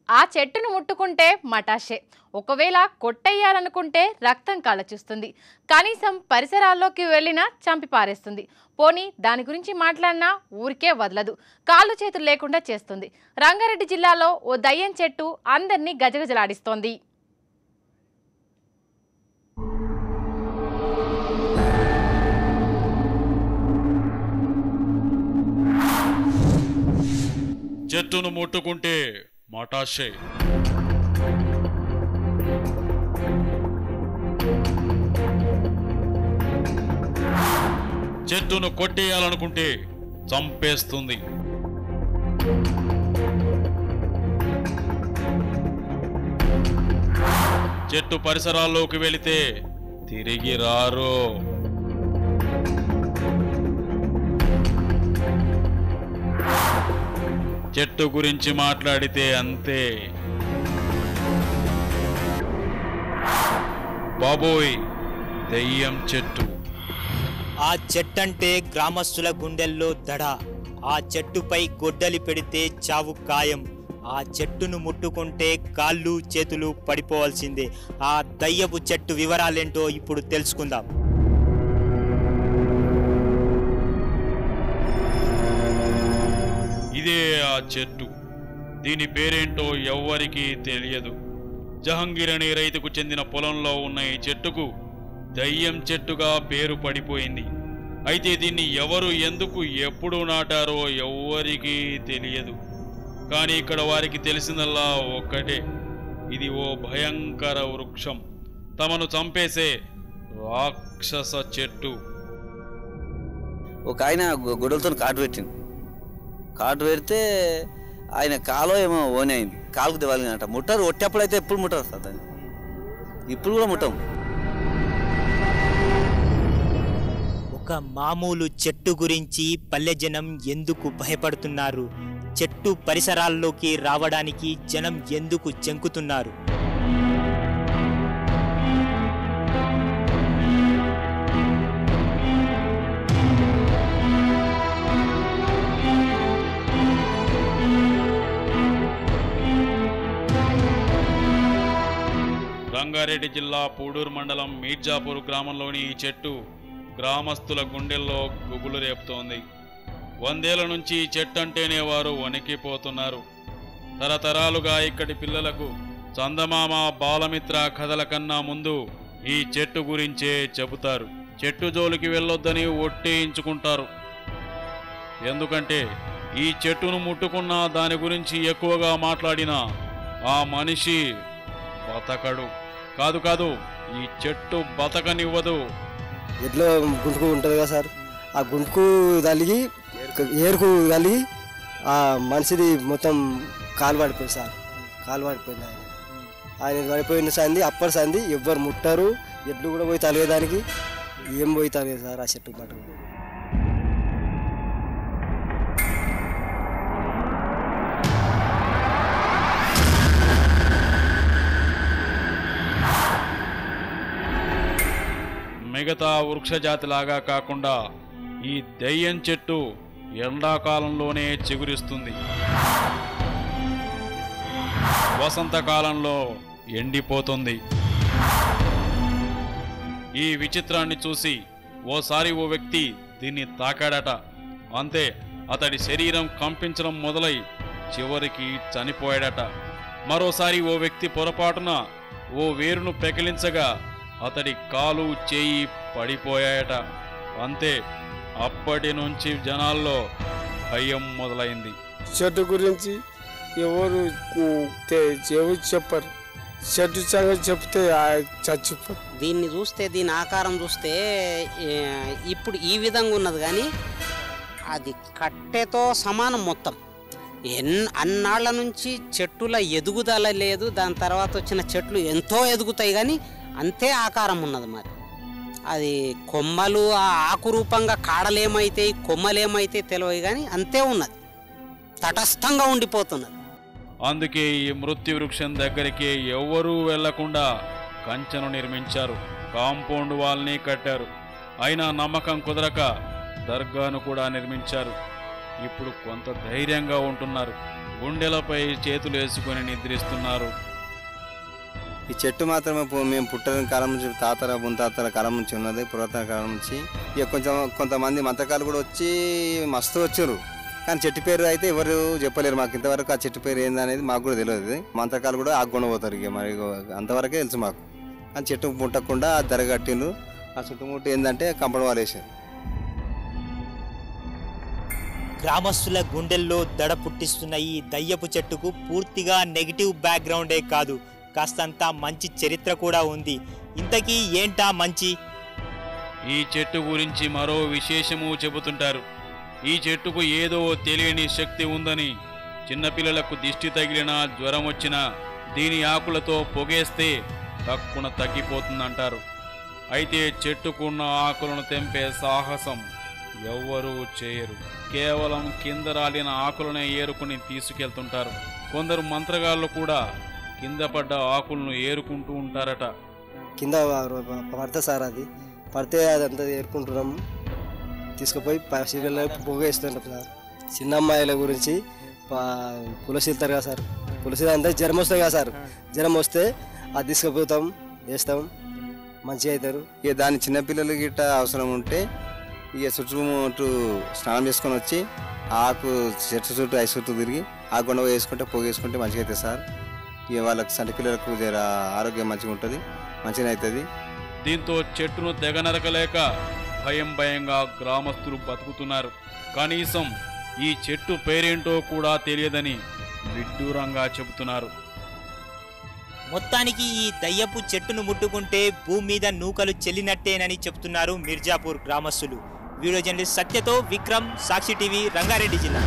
ఆ చెట్టును ముట్టుకుంటే మటాషే. ఒకవేళ కొట్టేయాలనుకుంటే రక్తం కళ్ళచూస్తుంది. కనీసం పరిసరాల్లోకి వెళ్ళినా చంపి పారేస్తుంది. పోనీ దాని గురించి మాట్లాడినా ఊరికే వదలదు. కాళ్ళు చేతులు లేకుండా చేస్తుంది. రంగారెడ్డి జిల్లాలో ఓ దయ్యం చెట్టు అందరినీ గజగజలాడిస్తోంది. చెట్టును ముట్టుకుంటే మటాషే. చెట్టును కొట్టేయాలనుకుంటే చంపేస్తుంది. చెట్టు పరిసరాల్లోకి వెళితే తిరిగి రారు. చెట్టు గురించి మాట్లాడితే అంతే. బాబోయ్, దెయ్యం చెట్టు. ఆ చెట్టంటే గ్రామస్తుల గుండెల్లో దడ. ఆ చెట్టుపై గొడ్డలి పెడితే చావు ఖాయం. ఆ చెట్టును ముట్టుకుంటే కాళ్ళు చేతులు పడిపోవాల్సిందే. ఆ దయ్యపు చెట్టు వివరాలేంటో ఇప్పుడు తెలుసుకుందాం. ఇదే ఆ చెట్టు. దీని పేరేంటో ఎవ్వరికీ తెలియదు. జహంగీర్ అనే రైతుకు చెందిన పొలంలో ఉన్న ఈ చెట్టుకు దయ్యం చెట్టుగా పేరు పడిపోయింది. అయితే దీన్ని ఎవరు ఎందుకు ఎప్పుడు నాటారో ఎవ్వరికీ తెలియదు. కానీ ఇక్కడ వారికి తెలిసిందల్లా ఒక్కటే, ఇది ఓ భయంకర వృక్షం, తమను చంపేసే రాక్షస చెట్టు. ఒక ఆయన గొడవలతో కాటు పెట్టింది. కాటు పెడితే ఆయన కాలో ఏమో ఓని అయింది. కాలుకు దివాలినట. ముట్టారు. ఒట్టేప్పుడు అయితే ఎప్పుడు ముట్టారు సార్ దాన్ని. ఇప్పుడు కూడా ముట్టాం. ఒక మామూలు చెట్టు గురించి పల్లె జనం ఎందుకు భయపడుతున్నారు? చెట్టు పరిసరాల్లోకి రావడానికి జనం ఎందుకు జంకుతున్నారు? రంగారెడ్డి జిల్లా పూడూరు మండలం మీర్జాపూర్ గ్రామంలోని ఈ చెట్టు గ్రామస్తుల గుండెల్లో గుబులు రేపుతోంది. 100 ఏళ్ల నుంచి ఈ చెట్టు అంటేనే వారు వణికిపోతున్నారు. తరతరాలుగా ఇక్కడి పిల్లలకు చందమామ, బాలమిత్ర కథల కన్నా ముందు ఈ చెట్టు గురించే చెబుతారు. చెట్టు జోలికి వెళ్ళొద్దని ఒట్టేయించుకుంటారు. ఎందుకంటే ఈ చెట్టును ముట్టుకున్నా దాని గురించి ఎక్కువగా మాట్లాడినా ఆ మనిషి బతకడు. కాదు, ఈ చెట్టు బతకనివ్వదు. ఎట్లా గుంటుకు ఉంటుంది కదా సార్, ఆ గుంటుకు తలిగి ఏరుకు తలిగి ఆ మనిషిది మొత్తం కాలు పడిపోయింది సార్. కాలు పడిపోయింది. ఆయన పడిపోయిన సంది అప్పటి సంది ఎవ్వరు ముట్టారు. ఎడ్లు కూడా పోయి తలిగేదానికి ఏం పోయి తలిగేది సార్ ఆ చెట్టు మాట. మిగతా వృక్షజాతిలాగా కాకుండా ఈ దయ్యం చెట్టు ఎండాకాలంలోనే చిగురిస్తుంది. వసంతకాలంలో ఎండిపోతుంది. ఈ విచిత్రాన్ని చూసి ఓసారి ఓ వ్యక్తి దీన్ని తాకాడట. అంతే, అతడి శరీరం కంపించడం మొదలై చివరికి చనిపోయాడట. మరోసారి ఓ వ్యక్తి పొరపాటున ఓ వేరును పెకిలించగా అతడి కాలు చేయి పడిపోయాయట. అంతే, అప్పటి నుంచి జనాల్లో భయం మొదలైంది. చెట్టు గురించి ఎవరు చెప్పరు. చెట్టు సంగతి చెప్తే చచ్చిపోరు. దీన్ని చూస్తే, దీని ఆకారం చూస్తే ఇప్పుడు ఈ విధంగా ఉన్నది, కానీ అది కట్టెతో సమానం మొత్తం. అన్నాళ్ళ నుంచి చెట్టుల ఎదుగుదల లేదు. దాని తర్వాత వచ్చిన చెట్లు ఎంతో ఎదుగుతాయి, కానీ అంతే ఆకారం ఉన్నది. మరి అది కొమ్మలు ఆ ఆకు రూపంగా కాడలేమైతాయి, కొమ్మలేమైతే తెలియదు, కానీ అంతే ఉన్నది, తటస్థంగా ఉండిపోతున్నది. అందుకే ఈ మృత్యు వృక్షం దగ్గరికి ఎవ్వరూ వెళ్లకుండా కంచెను నిర్మించారు. కాంపౌండ్ వాల్ని కట్టారు. అయినా నమ్మకం కుదరక దర్గాను కూడా నిర్మించారు. ఇప్పుడు కొంత ధైర్యంగా ఉంటున్నారు. గుండెలపై చేతులు వేసుకొని నిద్రిస్తున్నారు. ఈ చెట్టు మాత్రమే మేము పుట్టిన కాలం నుంచి తాతల ముత్తాతల కాలం నుంచి ఉన్నది, పురాతన కాలం నుంచి. ఇక కొంతమంది మంత్రకాలు కూడా వచ్చి మస్తు వచ్చారు, కానీ చెట్టు పేరు అయితే ఎవరు చెప్పలేరు మాకు ఇంతవరకు. ఆ చెట్టు పేరు ఏందనేది మాకు కూడా తెలియదు. మంత్రకాలు కూడా ఆగుకుండా పోతారు, ఇక మరి అంతవరకే తెలుసు మాకు. కానీ చెట్టు ముట్టకుండా దరగట్టిండ్రు. ఆ చుట్టుముట్టు ఏంటంటే కంపౌండ్ వాల్ వేసారు. గ్రామస్తుల గుండెల్లో దడ పుట్టిస్తున్న ఈ దయ్యపు చెట్టుకు పూర్తిగా నెగిటివ్ బ్యాక్గ్రౌండే కాదు, కాస్తంత మంచి చరిత్ర కూడా ఉంది. ఇంతకీ ఏంటా మంచి? ఈ చెట్టు గురించి మరో విశేషము చెబుతుంటారు. ఈ చెట్టుకు ఏదో తెలియని శక్తి ఉందని, చిన్నపిల్లలకు దిష్టి తగిలినా జ్వరం వచ్చినా దీని ఆకులతో పొగేస్తే తక్కువ తగ్గిపోతుందంటారు. అయితే చెట్టుకున్న ఆకులను తెంపే సాహసం ఎవ్వరూ చేయరు. కేవలం కింద రాలిన ఆకులనే ఏరుకుని తీసుకెళ్తుంటారు. కొందరు మంత్రగాళ్ళు కూడా కింద పడ్డ ఆకులను ఏరుకుంటూ ఉంటారట. కింద పడితే సార్ అది పడితే అదంతా ఏరుకుంటున్నాము, తీసుకుపోయి సీరియల్లో పొగ వేస్తుంటాం సార్. చిన్న అమ్మాయిల గురించి పులసిస్తారు కదా సార్, పులసి అంతా జ్వరం వస్తుంది కదా సార్, జ్వరం వస్తే అది తీసుకుపోతాం, వేస్తాం, మంచిగా అవుతారు. ఇక దాని చిన్నపిల్లలు గిట్ట అవసరం ఉంటే ఇక చుట్టూ స్నానం చేసుకొని వచ్చి ఆకు చెట్టు చుట్టూ ఐదు చుట్టూ తిరిగి ఆ కొండ వేసుకుంటే పొగ వేసుకుంటే మంచిగా అవుతుంది సార్. ఇక వాళ్ళకి చంటి పిల్లలకు జర ఆరోగ్యం మంచిగా ఉంటుంది, మంచిగా అవుతుంది. దీంతో చెట్టును తెగ నరకలేక భయంగా గ్రామస్తులు బతుకుతున్నారు. కనీసం ఈ చెట్టు పేరేంటో కూడా తెలియదని విడ్డూరంగా చెబుతున్నారు. మొత్తానికి ఈ దయ్యపు చెట్టును ముట్టుకుంటే భూమి మీద నూకలు చెల్లినట్టేనని చెప్తున్నారు మిర్జాపూర్ గ్రామస్తులు. వీడియో జర్నలిస్ట్ సత్యతో విక్రమ్, సాక్షి టీవీ, రంగారెడ్డి జిల్లా.